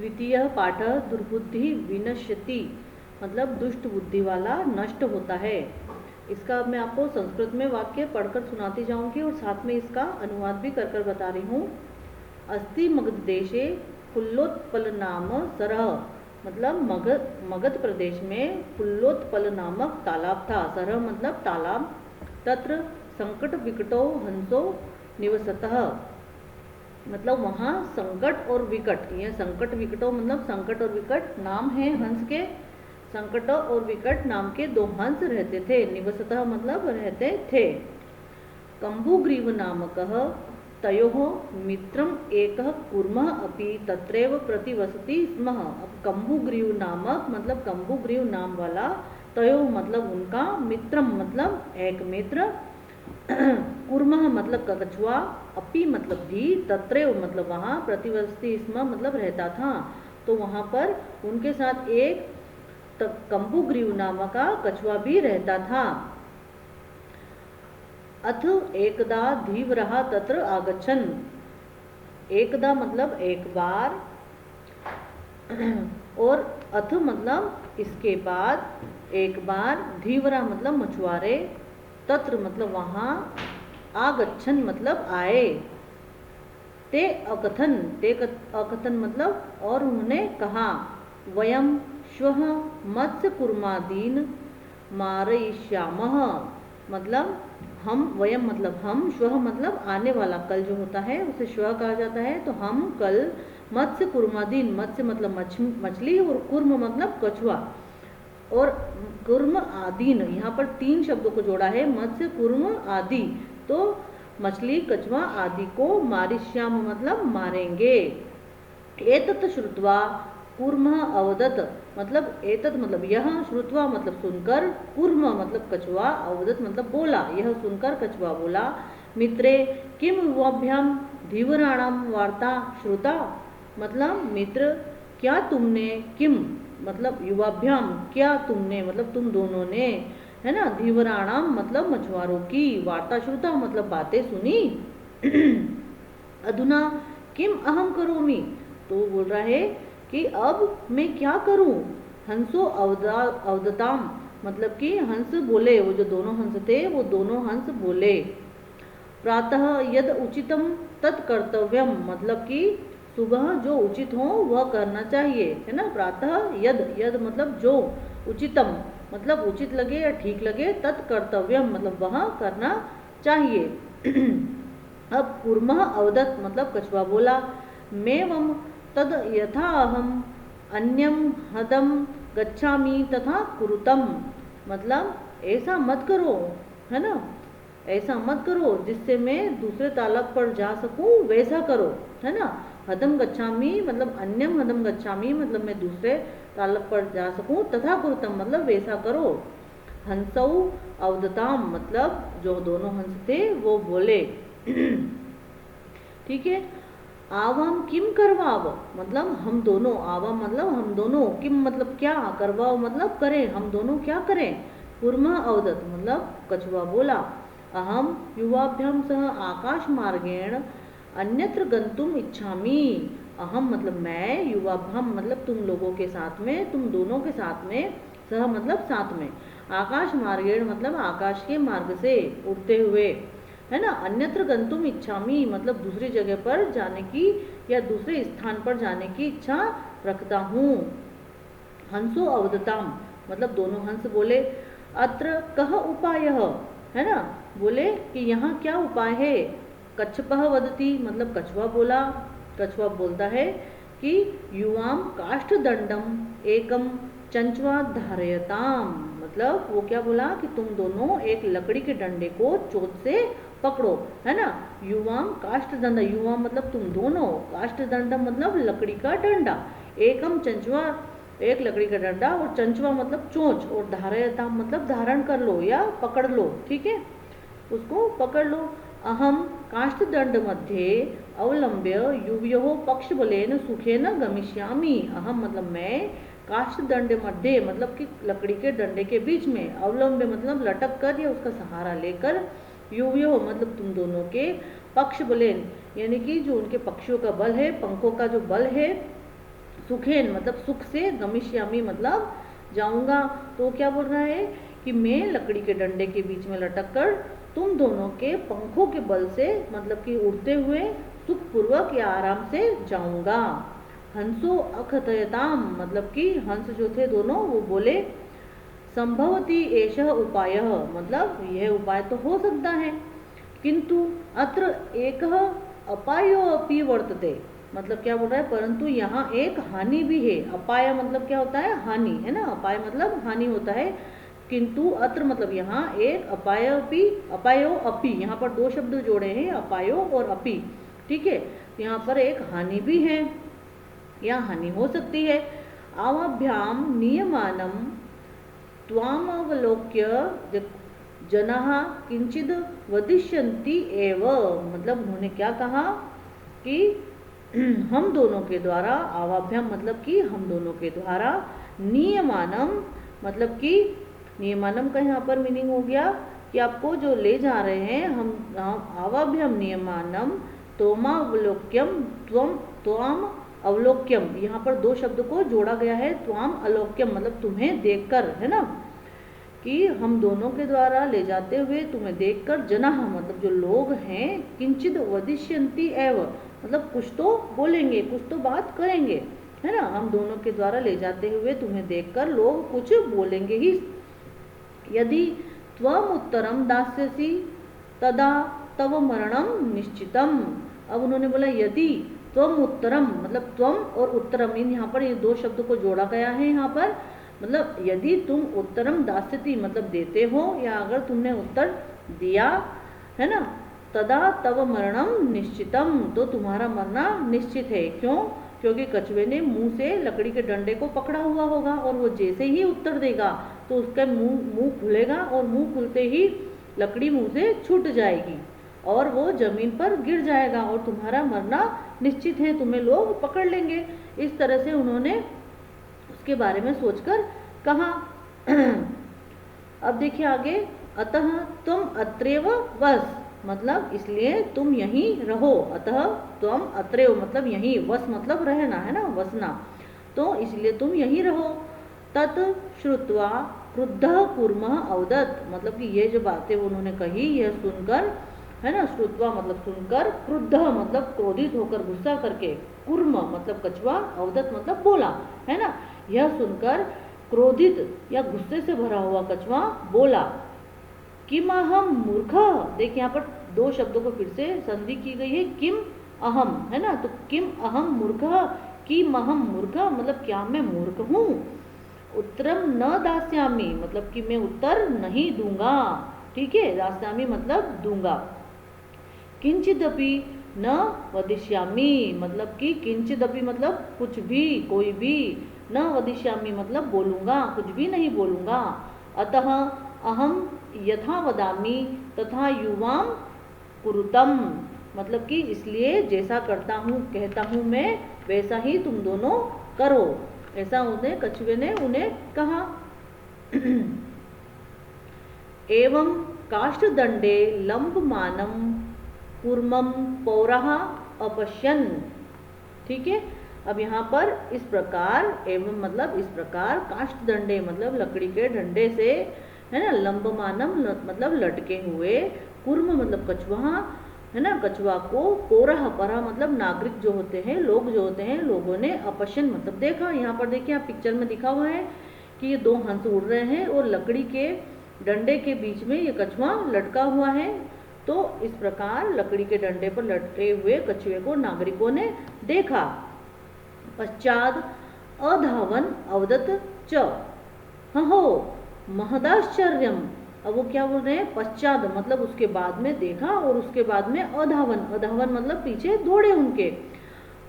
द्वितीय पाठ दुर्बुद्धि विनश्यति, मतलब दुष्ट बुद्धि वाला नष्ट होता है। इसका मैं आपको संस्कृत में वाक्य पढ़कर सुनाती जाऊंगी और साथ में इसका अनुवाद भी कर कर बता रही हूँ। अस्ति मगध देशे पुल्लोत्पल नाम सरह, मतलब मगध प्रदेश में पुल्लोत्पल नामक तालाब था। सरह मतलब तालाब। तत्र संकट विकटो हंसो निवसतः, मतलब वहाँ संकट और विकट, यह संकट विकटो मतलब संकट और विकट नाम है हंस के। संकट और विकट नाम के दो हंस रहते थे। निवसतः मतलब रहते थे। कंबुग्रीव नामकः तयोः मित्रम एकः कूर्मः अपि तत्रैव प्रतिवसति स्म। अब कंबुग्रीव नामक मतलब कंबुग्रीव नाम वाला, तयोः मतलब उनका, मित्रम मतलब एक मित्र, कूर्मः मतलब कछुआ, अपि मतलब भी, तत्रैव मतलब वहाँ, प्रतिवसति स्म मतलब रहता था। तो वहाँ पर उनके साथ एक कंबुग्रीव नामक का कछुआ भी रहता था। अथ एकदा धीवरः तत्र आगच्छन्, एकदा मतलब एक बार, और अथ मतलब इसके बाद, एक बार, धीवरा मतलब मछुआरे, तत्र मतलब वहाँ, आगच्छन् मतलब आए, ते अकथन, ते अकथन मतलब और उन्होंने कहा, वयम श्वः मत्स्य कुर्मादीन मारयिष्यामः, मतलब हम, वयम मतलब हम, श्वः मतलब आने वाला, कल जो होता है उसे श्वः कहा जाता है। तो हम कल मत्स्य कुर्मादीन, मत्स्य मतलब मछली, और कुर्म मतलब कछुआ, और कुर्म आदीन, यहाँ पर तीन शब्दों को जोड़ा है, मत्स्य कुर्म आदि, तो मछली कछुआ आदि को मारिष्याम मतलब मारेंगे। एतत् श्रुत्वा कूर्म अवदत, मतलब एतत् मतलब यह, श्रुत्वा मतलब सुनकर, कूर्म मतलब कछुआ, अवदत मतलब बोला, यह सुनकर कछुआ बोला, मित्रे किम युवाभ्याम धीवराणाम वार्ता श्रुता, मतलब मित्र क्या तुमने, किम मतलब युवाभ्याम क्या तुमने, मतलब तुम दोनों ने, है ना, धीवराणाम मतलब मछुआरों की, वार्ता श्रुता मतलब बातें सुनी। अधुना किम अहम करोमि, तो बोल रहा है कि अब मैं क्या करूं। हंसो अवदताम, मतलब कि हंस बोले, वो जो दोनों हंस थे वो दोनों हंस बोले, प्रातः यद उचितम तत् कर्तव्यम, मतलब कि सुबह जो उचित हो वह करना चाहिए, है ना। प्रातः यद, यद मतलब जो, उचितम मतलब उचित लगे या ठीक लगे, तत् कर्तव्यम मतलब वह करना चाहिए। अब कूर्मः अवदत मतलब कछुआ बोला, मेवम तद यथा अहम अन्यम हदम गच्छामि तथा कुरुतम, मतलब ऐसा मत करो, है ना, ऐसा मत करो जिससे मैं दूसरे तालाब पर जा सकूं, वैसा करो, है ना। हदम गच्छामि मतलब अन्यम हदम गच्छामि मतलब मैं दूसरे तालाब पर जा सकूं, तथा कुरुतम मतलब वैसा करो। हंसौ अवदताम मतलब जो दोनों हंस थे वो बोले। ठीक है। आवाम किम करवाव, मतलब हम दोनों, आवाम मतलब हम दोनों, किम मतलब क्या, करवाव मतलब करें, हम दोनों क्या करें। कूर्म अवदत मतलब कछुआ बोला, अहम युवाभ्याम सह आकाश मार्गेण अन्यत्र गंतुम इच्छामि, अहम मतलब मैं, युवाभ्याम मतलब तुम लोगों के साथ में, तुम दोनों के साथ में, सह मतलब साथ में, आकाश मार्गेण मतलब आकाश के मार्ग से उड़ते हुए, है ना, अन्यत्र गंतुम इच्छामि मतलब दूसरी जगह पर जाने की या दूसरे स्थान पर जाने की इच्छा रखता हूँ। हंसो अवदताम मतलब दोनों हंस बोले, अत्र कह उपाय, है ना, बोले कि यहाँ क्या उपाय है। कच्छपः वदति मतलब कछुआ बोला, कछुआ बोलता है कि युवाम काष्ठ दंडम एकम चंचवा धारयताम, मतलब वो क्या बोला कि तुम दोनों एक लकड़ी के डंडे को चोट से पकड़ो, है ना। युवाम काष्ठ दंड, युवा मतलब तुम दोनों, काष्ठ दंड मतलब लकड़ी का डंडा, एकम चंचवा एक लकड़ी का डंडा, और चंचवा मतलब चोंच, और धारयता मतलब धारण कर लो या पकड़ लो, ठीक है, उसको पकड़ लो। अहम काष्ठ दंड मध्ये अवलंब्य युवयो पक्ष बलेन सुखेन गमिष्यामि, अहम मतलब मैं, काष्ठ दंड मध्य मतलब कि लकड़ी के डंडे के बीच में, अवलंब्य मतलब लटक कर या उसका सहारा लेकर, युवयो मतलब तुम दोनों के, पक्ष बलेन यानी कि जो उनके पक्षियों का बल है, पंखों का जो बल है, सुखेन मतलब सुख से, गमिष्यामी मतलब जाऊंगा। तो क्या बोल रहा है कि मैं लकड़ी के डंडे के बीच में लटक कर तुम दोनों के पंखों के बल से मतलब कि उड़ते हुए सुखपूर्वक या आराम से जाऊंगा। हंसो अकथयताम मतलब कि हंस जो थे दोनों वो बोले संभवती एषः उपायः मतलब यह उपाय तो हो सकता है, किंतु अत्र एकः अपायो अपि वर्तते मतलब क्या बोल रहा है परंतु यहाँ एक हानि भी है। अपाय मतलब क्या होता है, हानि, है ना, अपाय मतलब हानि होता है। किंतु अत्र मतलब यहाँ एक अपायोपि, अपायो अपि, यहाँ पर दो शब्द जोड़े हैं अपायो और अपि, ठीक है। यहाँ पर एक हानि भी है या हानि हो सकती है। आवाभ्याम नियमानम त्वामवलोक्य जनाः किंचिद वदिष्यन्ति एव मतलब उन्होंने क्या कहा कि हम दोनों के द्वारा, आवाभ्याम मतलब कि हम दोनों के द्वारा, नियमानम मतलब कि नियमानम का यहाँ पर मीनिंग हो गया कि आपको जो ले जा रहे हैं हम आवाभ्याम नियमानम त्वमावलोक्यम त्वम अवलोक्यम, यहाँ पर दो शब्द को जोड़ा गया है, त्वाम अलोक्यम मतलब तुम्हें देखकर, है ना, कि हम दोनों के द्वारा ले जाते हुए तुम्हें देखकर जनाः मतलब जो लोग हैं किंचित वदिष्यन्ति एव मतलब कुछ तो बोलेंगे, कुछ तो बात करेंगे, है ना, हम दोनों के द्वारा ले जाते हुए तुम्हें देखकर लोग कुछ बोलेंगे ही। यदि त्वम उत्तरम दास्यसि तदा तव मरणम निश्चितम। अब उन्होंने बोला यदि त्वम उत्तरम मतलब त्वम और उत्तरम, इन यहाँ पर ये दो शब्द को जोड़ा गया है यहाँ पर, मतलब यदि तुम उत्तरम दास्यति मतलब देते हो या अगर तुमने उत्तर दिया, है ना, तदा तव मरणम निश्चितम तो तुम्हारा मरना निश्चित है। क्यों? क्योंकि कछुए ने मुंह से लकड़ी के डंडे को पकड़ा हुआ होगा और वो जैसे ही उत्तर देगा तो उसका मुंह खुलेगा और मुंह खुलते ही लकड़ी मुंह से छूट जाएगी और वो जमीन पर गिर जाएगा और तुम्हारा मरना निश्चित है, तुम्हें लोग पकड़ लेंगे। इस तरह से उन्होंने उसके बारे में सोचकर कहा। अब देखिए आगे, अतः तुम अत्रैव वस मतलब इसलिए तुम यहीं रहो, अतः तुम अत्रैव मतलब यहीं, वस मतलब रहना, है ना, वसना, तो इसलिए तुम यहीं रहो। तत् श्रुत्वा क्रुद्धः कूर्मः अवदत् मतलब कि ये जो बातें उन्होंने कही यह सुनकर, है ना, श्रुत्वा मतलब सुनकर, क्रुद्ध मतलब क्रोधित होकर, गुस्सा करके, कूर्म मतलब कछुआ, अवदत् मतलब बोला, है ना, यह सुनकर क्रोधित या गुस्से से भरा हुआ कछुआ बोला, किम अहम मूर्ख। देखिए यहाँ पर दो शब्दों को फिर से संधि की गई है, किम अहम, है ना, तो किम अहम मूर्ख, किम अहम मूर्ख मतलब क्या मैं मूर्ख हूँ। उत्तरम न दास्यामि मतलब कि मैं उत्तर नहीं दूंगा, ठीक है, दास्यामि मतलब दूंगा। किंचिदपि न वदिष्यामि मतलब कि किंचिदपि मतलब कुछ भी, कोई भी, न वदिष्यामि मतलब बोलूंगा, कुछ भी नहीं बोलूंगा। अतः अहम यथा वदामि तथा युवाम कुरुतम मतलब कि इसलिए जैसा करता हूँ कहता हूँ मैं वैसा ही तुम दोनों करो, ऐसा उन्हें कछुए ने उन्हें कहा। एवं काष्ठदंडे लंबमानम कूर्मम पौरः अपश्यन्, ठीक है। अब यहाँ पर इस प्रकार, एवं मतलब इस प्रकार, काष्ठदंडे मतलब लकड़ी के डंडे से, है ना, लंबमानम मतलब लटके हुए, कूर्म मतलब कछुआ, है ना, कछुआ को, पौरः परा मतलब नागरिक जो होते हैं, लोग जो होते हैं, लोगों ने अपश्यन मतलब देखा। यहाँ पर देखिए आप पिक्चर में दिखा हुआ है कि ये दो हंस उड़ रहे हैं और लकड़ी के डंडे के बीच में ये कछुआ लटका हुआ है। तो इस प्रकार लकड़ी के डंडे पर लटके हुए कछुए को नागरिकों ने देखा। पश्चात अधावन अवदत च हो महदाश्चर्यम। अब वो क्या बोल रहे हैं, पश्चात मतलब उसके बाद में देखा और उसके बाद में अधावन, अधावन मतलब पीछे दौड़े उनके,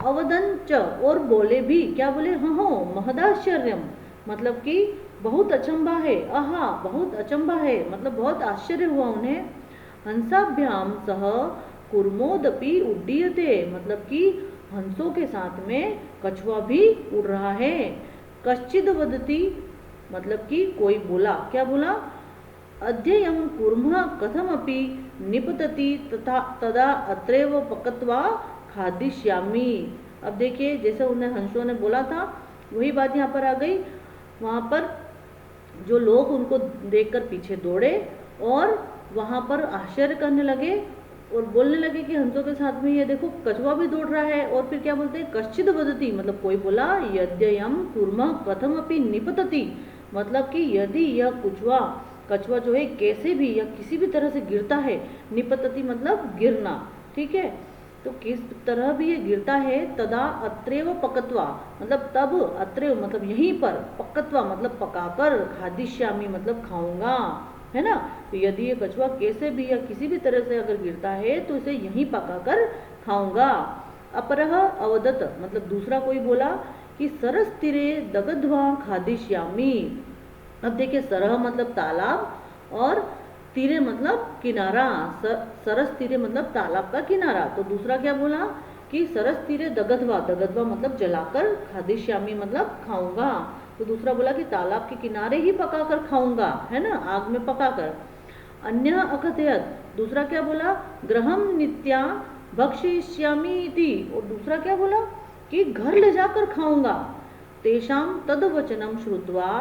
अवदन च और बोले भी, क्या बोले, हो महदाश्चर्यम मतलब कि बहुत अचंबा है, आहा बहुत अचंबा है मतलब बहुत आश्चर्य हुआ उन्हें। हंसाभ्याम सह कुर्मोदपि उड्डीयते मतलब कि हंसों के साथ में कछुआ भी उड़ रहा है। कश्चिद वदति मतलब कि कोई बोला, क्या बोला, अध्ययम कूर्मः कथमपि निपतति तथा तदा अत्रैव पकत्वा खादिष्यामि अब देखिए जैसे उन्हें हंसों ने बोला था वही बात यहाँ पर आ गई। वहाँ पर जो लोग उनको देखकर पीछे दौड़े और वहाँ पर आश्चर्य करने लगे और बोलने लगे कि हंसों के साथ में ये देखो कछुआ भी दौड़ रहा है। और फिर क्या बोलते हैं, कश्चित वदति, मतलब कोई बोला यद्ययम कूर्मः कथमपि निपतति, मतलब कि यदि यह कछुआ जो है कैसे भी या किसी भी तरह से गिरता है, निपतति मतलब गिरना, ठीक है, तो किस तरह भी ये गिरता है, तदा अत्रेव पकत्वा, मतलब तब अत्रेव मतलब यहीं पर, पकत्वा मतलब पकाकर, खादिष्यामि मतलब खाऊंगा, है ना। तो यदि ये कछुआ कैसे भी या किसी भी तरह से अगर गिरता है तो इसे यहीं पकाकर खाऊंगा। अपरह अवदत, मतलब दूसरा कोई बोला कि सरस तीरे दगध्वा खादिष्यामि। अब देखिए सरह मतलब तालाब और तीरे मतलब किनारा, सरस तीरे मतलब तालाब का किनारा। तो दूसरा क्या बोला कि सरस तीरे दगध्वा, दगध्वा मतलब जलाकर, खादिष्यामि मतलब खाऊंगा। तो दूसरा बोला कि तालाब के किनारे ही पकाकर खाऊंगा, है ना, आग में पकाकर। अन्य अकथयत, दूसरा क्या बोला, गृहम नित्या भक्षयिष्यामि इति, और दूसरा क्या बोला कि घर ले जाकर खाऊंगा। तेषाम तद वचनम श्रुत्वा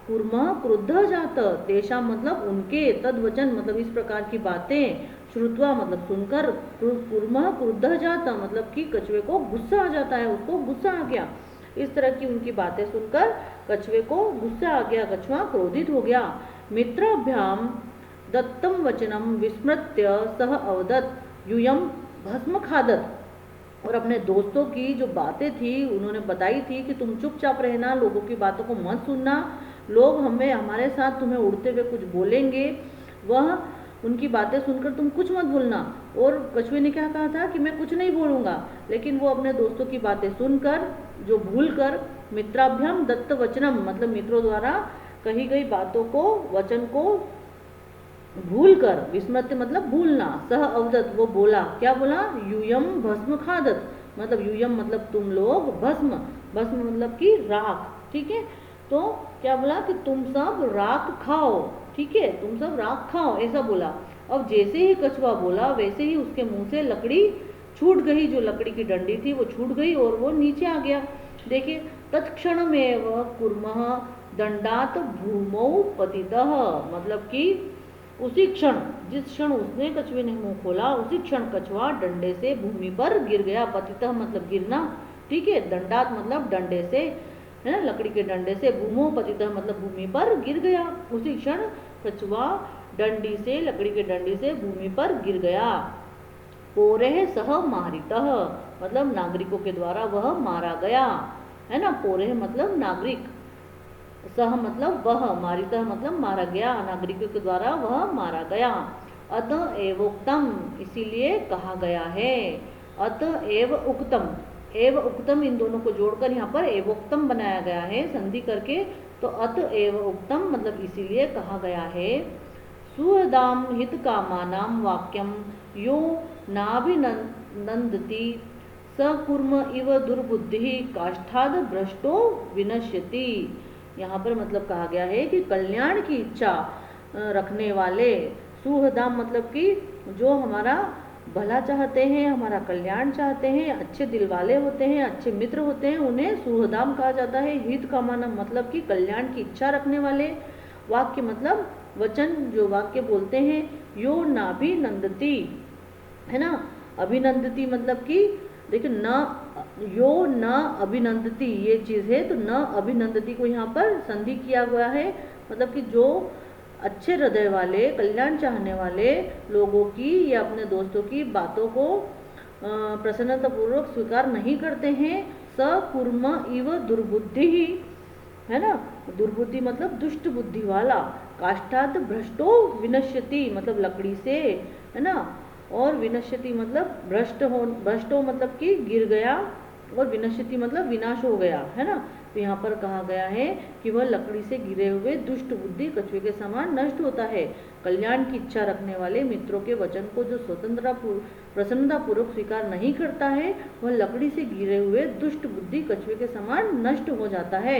कूर्मः क्रुद्धः जात, तेषाम मतलब उनके, तद वचन मतलब इस प्रकार की बातें, श्रुत्वा मतलब सुनकर, कूर्मः क्रुद्धः जात मतलब कि कछुए को गुस्सा आ जाता है, उसको गुस्सा आ गया। इस तरह की उनकी बातें सुनकर कछुए को गुस्सा आ गया, कछुआ क्रोधित हो गया। मित्राभ्याम दत्तम वचनम विस्मृत्य सह अवदत् यूयम भस्म खादत, और अपने दोस्तों की जो बातें थी उन्होंने बताई थी कि तुम चुपचाप रहना, लोगों की बातों को मत सुनना, लोग हमारे साथ तुम्हें उड़ते हुए कुछ बोलेंगे, वह उनकी बातें सुनकर तुम कुछ मत बोलना। और कछुए ने क्या कहा था कि मैं कुछ नहीं बोलूंगा, लेकिन वो अपने दोस्तों की बातें सुनकर, जो भूल कर, मित्राभ्याम दत्त वचनम मतलब मित्रों द्वारा कही गई बातों को, वचन को भूल कर, विस्मृत मतलब भूलना, सह अवदत वो बोला, क्या बोला, यूयम भस्म खादत, मतलब यूयम मतलब तुम लोग, भस्म, भस्म मतलब कि राख, ठीक है, तो क्या बोला कि तुम सब राख खाओ, ठीक है, तुम सब राख खाओ, ऐसा बोला। अब जैसे ही कछुआ बोला वैसे ही उसके मुंह से लकड़ी छूट गई, जो लकड़ी की डंडी थी वो छूट गई और वो नीचे आ गया। देखिए तत्क्षणमेव कूर्मः दंडात भूमौ पतितः, मतलब कि उसी क्षण, जिस क्षण उसने, कछुए ने मुंह खोला, उसी क्षण कछुआ डंडे से भूमि पर गिर गया। पतितः मतलब गिरना, ठीक है, दंडात मतलब डंडे से, है ना, लकड़ी के डंडे से, भूमो पतितः मतलब भूमि पर गिर गया। उसी क्षण कछुआ डंडी से, लकड़ी के डंडी से भूमि पर गिर गया। पोरेह सह मारितः मतलब नागरिकों के द्वारा वह मारा गया, है ना, पोरेह मतलब नागरिक, सह मतलब वह, मारितः मतलब मारा गया, नागरिकों के द्वारा वह मारा गया। अत एवोक्तम इसीलिए कहा गया है, अत एव उक्तम, एव उक्तम इन दोनों को जोड़कर यहाँ पर एवोक्तम बनाया गया है संधि करके, तो अत एव उक्तम मतलब इसीलिए कहा गया है। सुहृदाम हित कामानाम वाक्यम यो नाभिनंदति स कूर्म इव दुर्बुद्धि काष्ठाद भ्रष्टो विनश्यति। यहाँ पर मतलब कहा गया है कि कल्याण की इच्छा रखने वाले, सुहृदाम मतलब कि जो हमारा भला चाहते हैं, हमारा कल्याण चाहते हैं, अच्छे दिल वाले होते हैं, अच्छे मित्र होते हैं, उन्हें सुहृदाम कहा जाता है। हित कामना मतलब कि कल्याण की इच्छा रखने वाले, वाक्य मतलब वचन, जो वाक्य बोलते हैं, यो नाभिनंदति, है ना, अभिनंदति मतलब कि देखिए न, यो न अभिनंदति ये चीज़ है, तो न अभिनंदति को यहाँ पर संधि किया गया है, मतलब कि जो अच्छे हृदय वाले, कल्याण चाहने वाले लोगों की या अपने दोस्तों की बातों को प्रसन्नतापूर्वक स्वीकार नहीं करते हैं। स कूर्म इव दुर्बुद्धि, है ना, दुर्बुद्धि मतलब दुष्ट बुद्धि वाला, काष्ठात भ्रष्टो विनश्यति मतलब लकड़ी से, है ना, और विनश्यति मतलब भ्रष्टो मतलब कि गिर गया, और विनश्यति मतलब विनाश हो गया, है ना। तो यहाँ पर कहा गया है कि वह लकड़ी से गिरे हुए दुष्ट बुद्धि कछुए के समान नष्ट होता है। कल्याण की इच्छा रखने वाले मित्रों के वचन को जो प्रसन्नतापूर्वक स्वीकार नहीं करता है, वह लकड़ी से गिरे हुए दुष्ट बुद्धि कछुए के समान नष्ट हो जाता है।